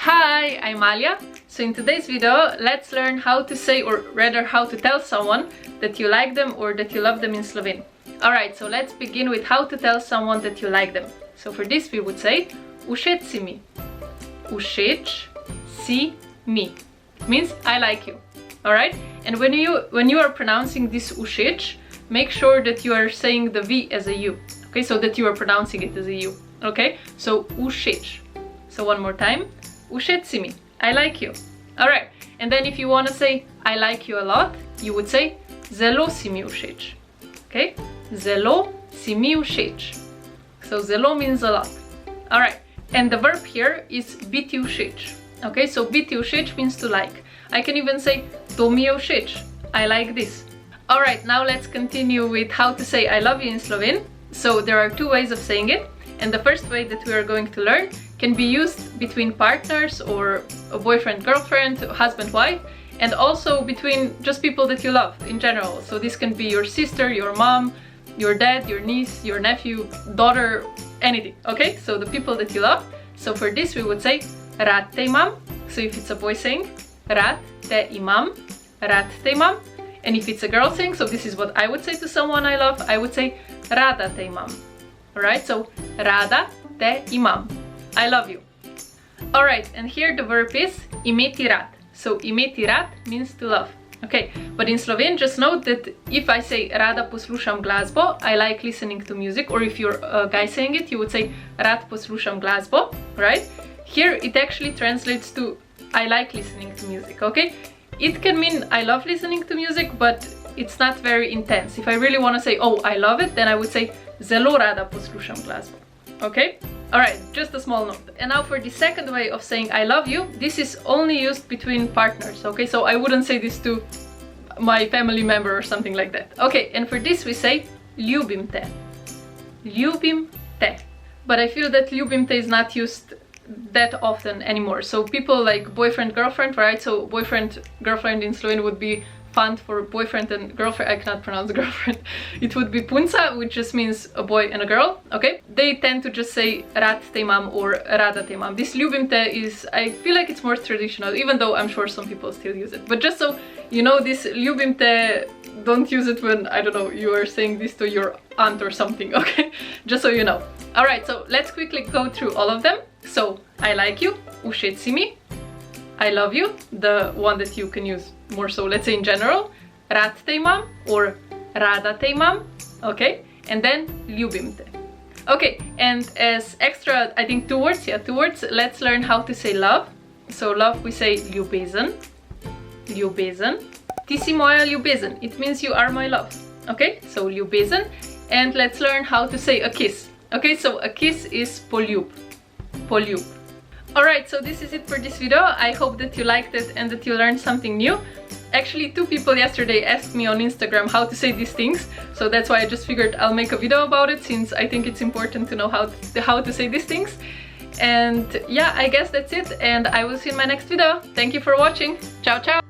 Hi, I'm Alia. So in today's video, let's learn how to say, or rather how to tell someone that you like them or that you love them in Slovene. Alright, so let's begin with how to tell someone that you like them. So for this we would say Všeč si mi. Všeč si mi means I like you. Alright? And when you are pronouncing this všeč, make sure that you are saying the V as a U. Okay, so that you are pronouncing it as a U. Okay? So všeč. So one more time. Všeč si mi. I like you. Alright. And then if you want to say I like you a lot, you would say Zelo si mi všeč. Okay? Zelo si mi všeč. So zelo means a lot. Alright. And the verb here is biti vsec. Okay? So biti vsec means to like. I can even say to mi je všeč. I like this. Alright, now let's continue with how to say I love you in Slovene. So there are two ways of saying it. And the first way that we are going to learn can be used between partners or a boyfriend, girlfriend, husband, wife, and also between just people that you love in general. So this can be your sister, your mom, your dad, your niece, your nephew, daughter, anything. Okay, so the people that you love. So for this we would say Rad te imam. So if it's a boy saying Rad te imam, Rad te imam. And if it's a girl saying, so this is what I would say to someone I love, I would say Rada te imam. Alright, so Rada te imam. I love you. Alright, and here the verb is imeti rad. So imeti rad means to love. Okay, but in Slovene just note that if I say Rada poslušam glasbo, I like listening to music, or if you're a guy saying it, you would say Rad poslušam glasbo, right? Here it actually translates to I like listening to music, okay? It can mean I love listening to music, but it's not very intense. If I really want to say, oh, I love it, then I would say Zelo rada poslušam glasbo. Okay? Alright, just a small note. And now for the second way of saying I love you, this is only used between partners, okay? So I wouldn't say this to my family member or something like that. Okay, and for this we say Ljubim te. Ljubim te. But I feel that Ljubim te is not used that often anymore. So people like boyfriend, girlfriend, right? So boyfriend, girlfriend in Slovene would be Fant for boyfriend and girlfriend. I cannot pronounce girlfriend. It would be Punca, which just means a boy and a girl, okay? They tend to just say Rad te imam or Rada te imam. This Ljubim te is, I feel like it's more traditional, even though I'm sure some people still use it. But just so you know, this Ljubim te, don't use it when, I don't know, you are saying this to your aunt or something, okay? Just so you know. Alright, so let's quickly go through all of them. So, I like you, všeč si mi. I love you, the one that you can use more so, let's say in general, Rad te imam or Rada te imam, okay? And then Ljubim te. Okay, and as extra, I think two words, let's learn how to say love. So love we say Ljubezen, Ljubezen. Ti si moja ljubezen, it means you are my love, okay? So Ljubezen, and let's learn how to say a kiss. Okay, so a kiss is Poljub, Poljub. Alright, so this is it for this video. I hope that you liked it and that you learned something new. Actually, two people yesterday asked me on Instagram how to say these things, so that's why I just figured I'll make a video about it, since I think it's important to know how to say these things. And yeah, I guess that's it, and I will see you in my next video. Thank you for watching. Ciao, ciao!